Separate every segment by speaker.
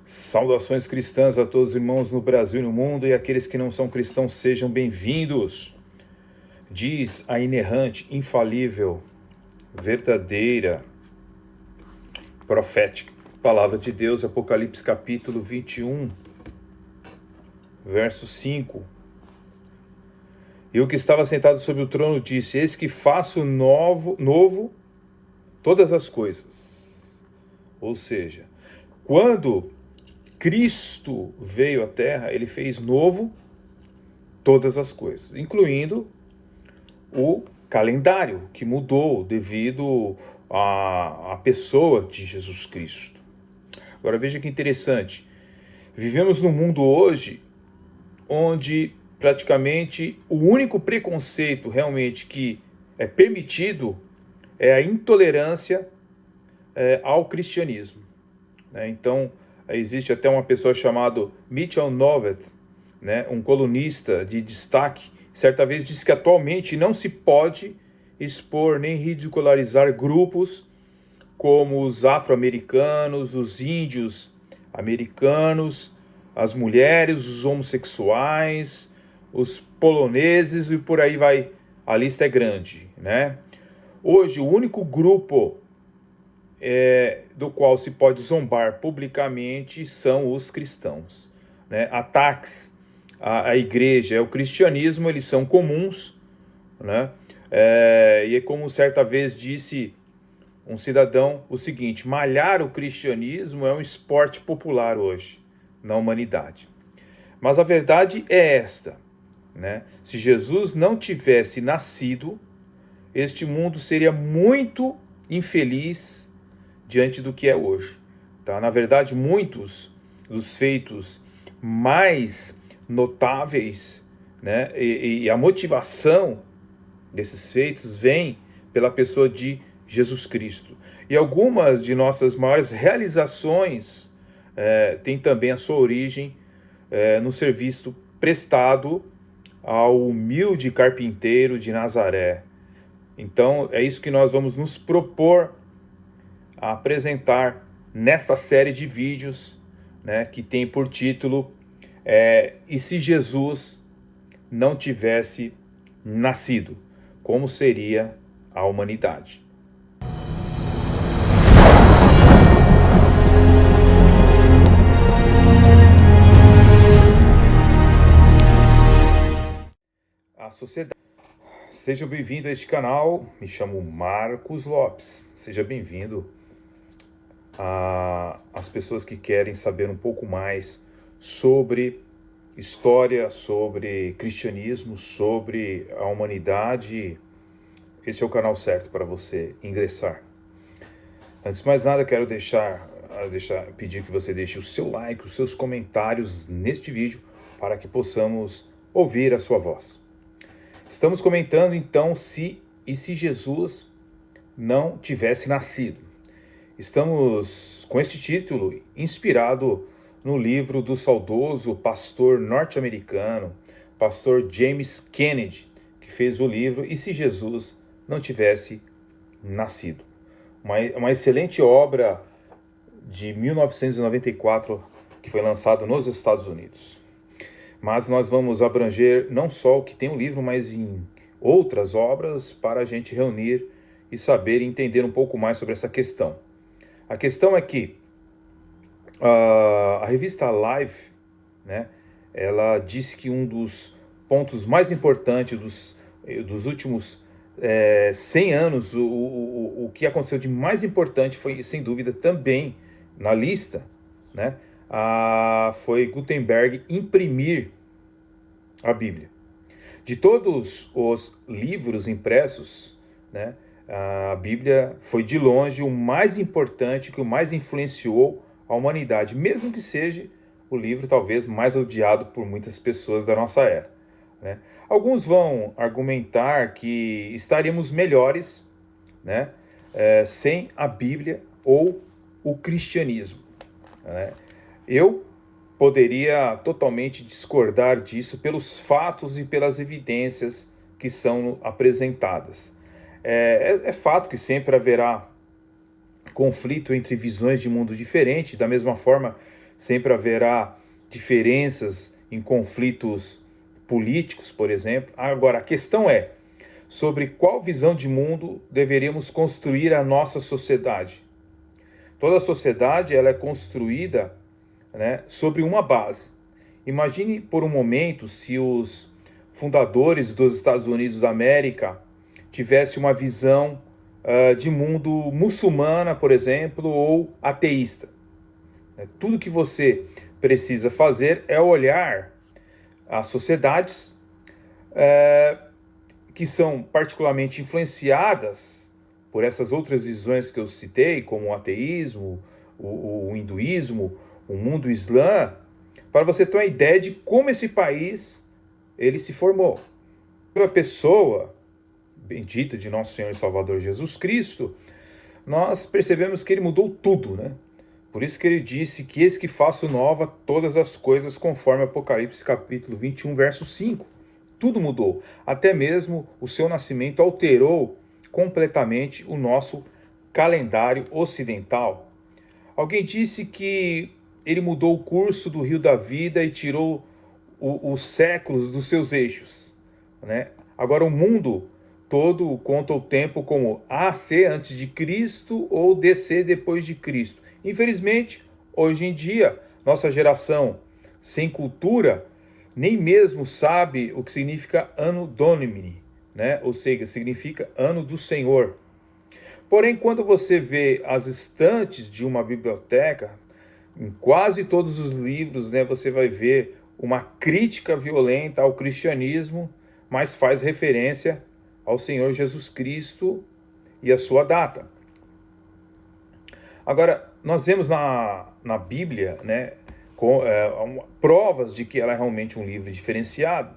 Speaker 1: Saudações cristãs a todos os irmãos no Brasil e no mundo, e aqueles que não são cristãos sejam bem-vindos. Diz a inerrante, infalível, verdadeira, profética palavra de Deus, Apocalipse capítulo 21, verso 5. E o que estava sentado sobre o trono disse: Eis que faço novo todas as coisas. Ou seja, quando Cristo veio à Terra, ele fez novo todas as coisas, incluindo o calendário, que mudou devido à pessoa de Jesus Cristo. Agora veja que interessante, vivemos num mundo hoje onde praticamente o único preconceito realmente que é permitido é a intolerância ao cristianismo. Então, existe até uma pessoa chamada Mitchell Novet, um colunista de destaque, certa vez disse que atualmente não se pode expor nem ridicularizar grupos como os afro-americanos, os índios americanos, as mulheres, os homossexuais, os poloneses e por aí vai, a lista é grande, Hoje, o único grupo do qual se pode zombar publicamente são os cristãos. Ataques à igreja, ao cristianismo, eles são comuns, e como certa vez disse um cidadão o seguinte: malhar o cristianismo é um esporte popular hoje na humanidade. Mas a verdade é esta, se Jesus não tivesse nascido, este mundo seria muito infeliz diante do que é hoje. Na verdade, muitos dos feitos mais notáveis, e a motivação desses feitos vem pela pessoa de Jesus Cristo. E algumas de nossas maiores realizações têm também a sua origem no serviço prestado ao humilde carpinteiro de Nazaré. Então, é isso que nós vamos nos propor a apresentar nesta série de vídeos, que tem por título E se Jesus não tivesse nascido, como seria a humanidade? A sociedade. Seja bem-vindo a este canal, me chamo Marcos Lopes, seja bem-vindo às pessoas que querem saber um pouco mais sobre história, sobre cristianismo, sobre a humanidade. Este é o canal certo para você ingressar. Antes de mais nada, quero pedir que você deixe o seu like, os seus comentários neste vídeo, para que possamos ouvir a sua voz. Estamos comentando então se Jesus não tivesse nascido. Estamos com este título inspirado no livro do saudoso pastor norte-americano, pastor James Kennedy, que fez o livro E se Jesus não tivesse nascido. Uma excelente obra de 1994 que foi lançado nos Estados Unidos. Mas nós vamos abranger não só o que tem o livro, mas em outras obras para a gente reunir e saber e entender um pouco mais sobre essa questão. A questão é que a revista Life, ela disse que um dos pontos mais importantes dos últimos 100 anos, o que aconteceu de mais importante foi, sem dúvida, também na lista, foi Gutenberg imprimir a Bíblia. De todos os livros impressos, a Bíblia foi de longe o mais importante, que o mais influenciou a humanidade, mesmo que seja o livro talvez mais odiado por muitas pessoas da nossa era. Alguns vão argumentar que estaríamos melhores sem a Bíblia ou o cristianismo. Eu poderia totalmente discordar disso pelos fatos e pelas evidências que são apresentadas. É fato que sempre haverá conflito entre visões de mundo diferentes, da mesma forma sempre haverá diferenças em conflitos políticos, por exemplo. Agora, a questão é sobre qual visão de mundo deveríamos construir a nossa sociedade. Toda sociedade ela é construída, né, sobre uma base. Imagine por um momento se os fundadores dos Estados Unidos da América tivessem uma visão de mundo muçulmana, por exemplo, ou ateísta. Tudo que você precisa fazer é olhar as sociedades que são particularmente influenciadas por essas outras visões que eu citei, como o ateísmo, o hinduísmo, o mundo islã, para você ter uma ideia de como esse país ele se formou. A pessoa bendita de nosso Senhor e Salvador Jesus Cristo, nós percebemos que ele mudou tudo, né? Por isso que ele disse que eis que faço nova todas as coisas, conforme Apocalipse capítulo 21, verso 5. Tudo mudou. Até mesmo o seu nascimento alterou completamente o nosso calendário ocidental. Alguém disse que ele mudou o curso do rio da vida e tirou os séculos dos seus eixos, né? Agora o mundo todo conta o tempo como AC antes de Cristo ou DC depois de Cristo. Infelizmente, hoje em dia, nossa geração sem cultura nem mesmo sabe o que significa Anno Domini, né? Ou seja, significa ano do Senhor. Porém, quando você vê as estantes de uma biblioteca, em quase todos os livros, né, você vai ver uma crítica violenta ao cristianismo, mas faz referência ao Senhor Jesus Cristo e a sua data. Agora, nós vemos na Bíblia, né, provas de que ela é realmente um livro diferenciado,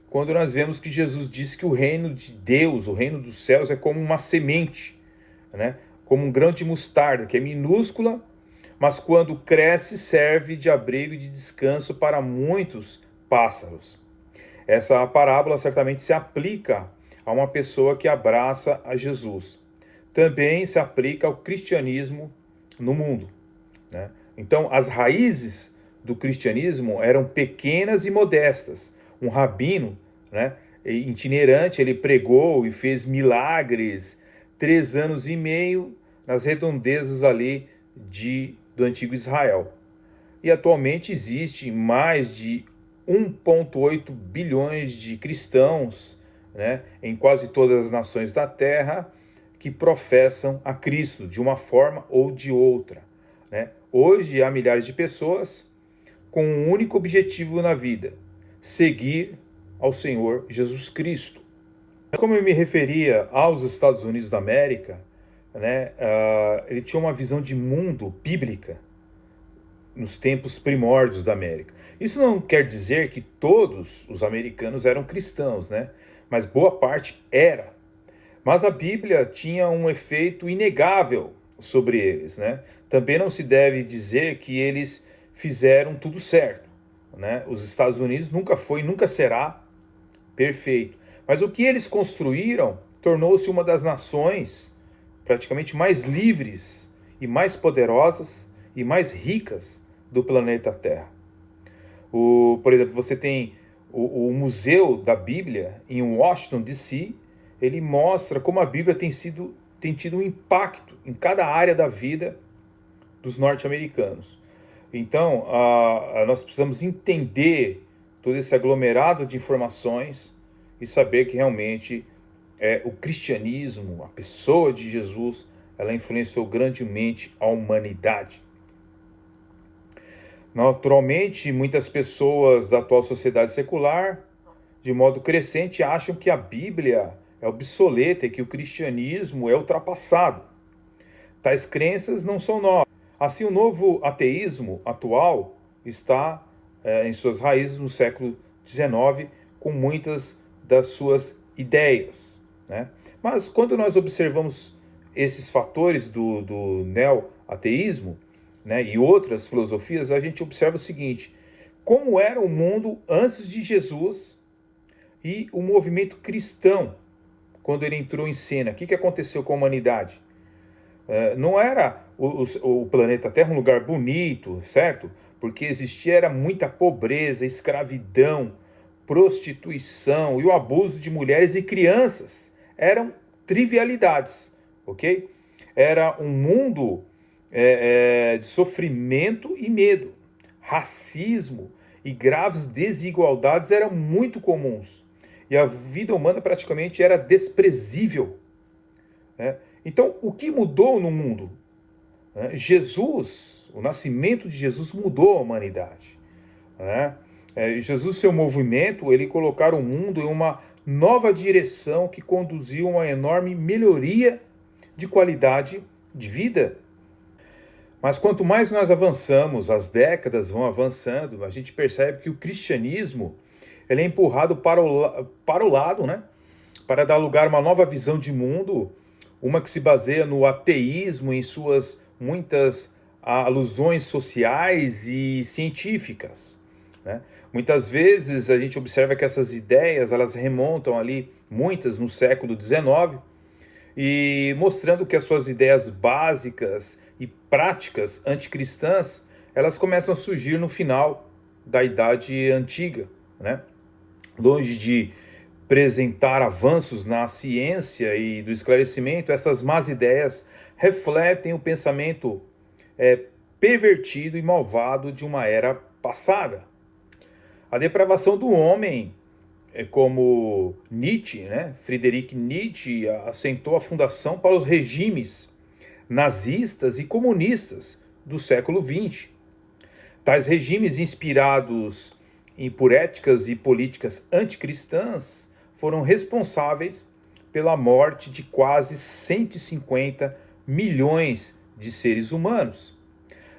Speaker 1: quando nós vemos que Jesus disse que o reino de Deus, o reino dos céus, é como uma semente, né, como um grão de mostarda, que é minúscula, mas quando cresce serve de abrigo e de descanso para muitos pássaros. Essa parábola certamente se aplica a uma pessoa que abraça a Jesus. Também se aplica ao cristianismo no mundo, né? Então, as raízes do cristianismo eram pequenas e modestas. Um rabino, né, itinerante, ele pregou e fez milagres 3 anos e meio nas redondezas ali do antigo Israel. E atualmente existe mais de 1,8 bilhões de cristãos, né, em quase todas as nações da terra, que professam a Cristo de uma forma ou de outra, né? Hoje há milhares de pessoas com um único objetivo na vida: seguir ao Senhor Jesus Cristo. Como eu me referia aos Estados Unidos da América, né, ele tinha uma visão de mundo bíblica nos tempos primórdios da América. Isso não quer dizer que todos os americanos eram cristãos, né? Mas boa parte era. Mas a Bíblia tinha um efeito inegável sobre eles, né? Também não se deve dizer que eles fizeram tudo certo, né? Os Estados Unidos nunca foi e nunca será perfeito. Mas o que eles construíram tornou-se uma das nações praticamente mais livres e mais poderosas e mais ricas do planeta Terra. Por exemplo, você tem o Museu da Bíblia em Washington, D.C., ele mostra como a Bíblia tem tido um impacto em cada área da vida dos norte-americanos. Então, nós precisamos entender todo esse aglomerado de informações e saber que realmente o cristianismo, a pessoa de Jesus, ela influenciou grandemente a humanidade. Naturalmente, muitas pessoas da atual sociedade secular, de modo crescente, acham que a Bíblia é obsoleta e que o cristianismo é ultrapassado. Tais crenças não são novas. Assim, o novo ateísmo atual está em suas raízes no século XIX, com muitas das suas ideias, né? Mas quando nós observamos esses fatores do neo-ateísmo, né, e outras filosofias, a gente observa o seguinte: como era o mundo antes de Jesus e o movimento cristão, quando ele entrou em cena. O que aconteceu com a humanidade? Não era o planeta Terra um lugar bonito, certo? Porque era muita pobreza, escravidão, prostituição e o abuso de mulheres e crianças. Eram trivialidades, ok? Era um mundo de sofrimento e medo. Racismo e graves desigualdades eram muito comuns. E a vida humana praticamente era desprezível, né? Então, o que mudou no mundo? Jesus, o nascimento de Jesus mudou a humanidade, né? Jesus, seu movimento, ele colocar o mundo em uma nova direção que conduziu a uma enorme melhoria de qualidade de vida. Mas quanto mais nós avançamos, as décadas vão avançando, a gente percebe que o cristianismo ele é empurrado para o lado, né? Para dar lugar a uma nova visão de mundo, uma que se baseia no ateísmo em suas muitas alusões sociais e científicas, né? Muitas vezes a gente observa que essas ideias elas remontam ali, muitas no século XIX, e mostrando que as suas ideias básicas e práticas anticristãs, elas começam a surgir no final da Idade Antiga, né? Longe de apresentar avanços na ciência e do esclarecimento, essas más ideias refletem o pensamento pervertido e malvado de uma era passada. A depravação do homem, como Nietzsche, né? Friedrich Nietzsche assentou a fundação para os regimes nazistas e comunistas do século XX. Tais regimes inspirados por éticas e políticas anticristãs foram responsáveis pela morte de quase 150 milhões de seres humanos.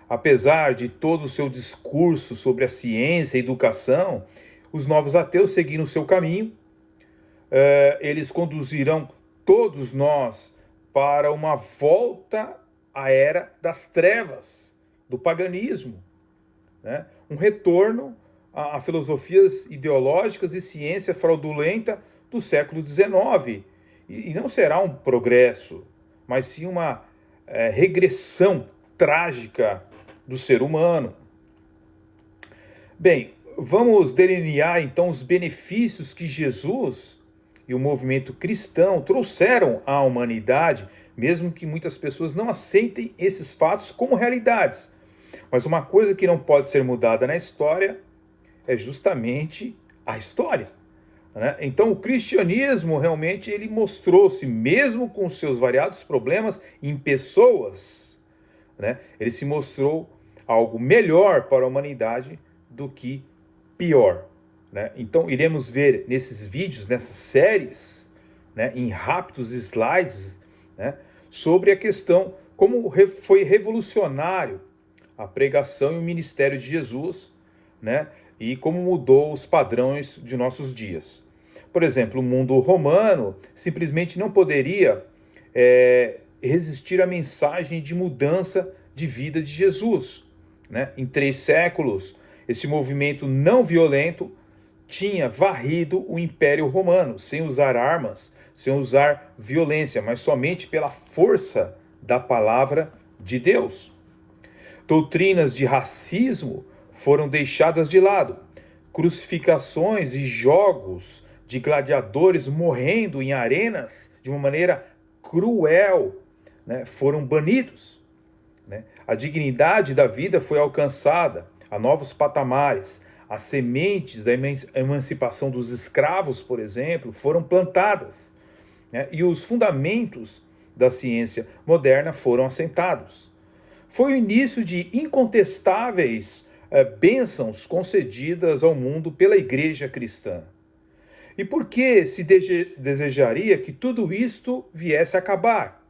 Speaker 1: Apesar de todo o seu discurso sobre a ciência e a educação, os novos ateus seguiram seu caminho. Eles conduzirão todos nós para uma volta à era das trevas, do paganismo, né? Um retorno a filosofias ideológicas e ciência fraudulenta do século XIX. E não será um progresso, mas sim uma regressão trágica do ser humano. Bem, vamos delinear então os benefícios que Jesus e o movimento cristão trouxeram à humanidade, mesmo que muitas pessoas não aceitem esses fatos como realidades. Mas uma coisa que não pode ser mudada na história é justamente a história, né? Então o cristianismo realmente ele mostrou-se, mesmo com seus variados problemas em pessoas, né? Ele se mostrou algo melhor para a humanidade do que pior, né? Então iremos ver nesses vídeos, nessas séries, né, em rápidos slides, né, sobre a questão como foi revolucionário a pregação e o ministério de Jesus, né, e como mudou os padrões de nossos dias. Por exemplo, o mundo romano simplesmente não poderia resistir à mensagem de mudança de vida de Jesus, né? Em 3 séculos, esse movimento não violento tinha varrido o Império Romano, sem usar armas, sem usar violência, mas somente pela força da palavra de Deus. Doutrinas de racismo foram deixadas de lado. Crucificações e jogos de gladiadores morrendo em arenas de uma maneira cruel, né, foram banidos, né? A dignidade da vida foi alcançada a novos patamares. As sementes da emancipação dos escravos, por exemplo, foram plantadas, né? E os fundamentos da ciência moderna foram assentados. Foi o início de incontestáveis bênçãos concedidas ao mundo pela Igreja cristã. E por que se desejaria que tudo isto viesse a acabar?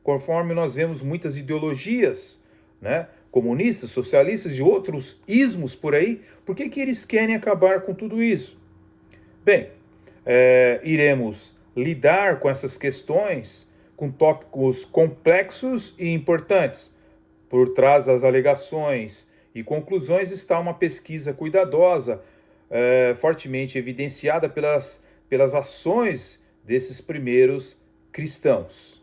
Speaker 1: Conforme nós vemos muitas ideologias, né, comunistas, socialistas e outros ismos por aí, por que eles querem acabar com tudo isso? Bem, iremos lidar com essas questões, com tópicos complexos e importantes. Por trás das alegações e conclusões está uma pesquisa cuidadosa, fortemente evidenciada pelas ações desses primeiros cristãos.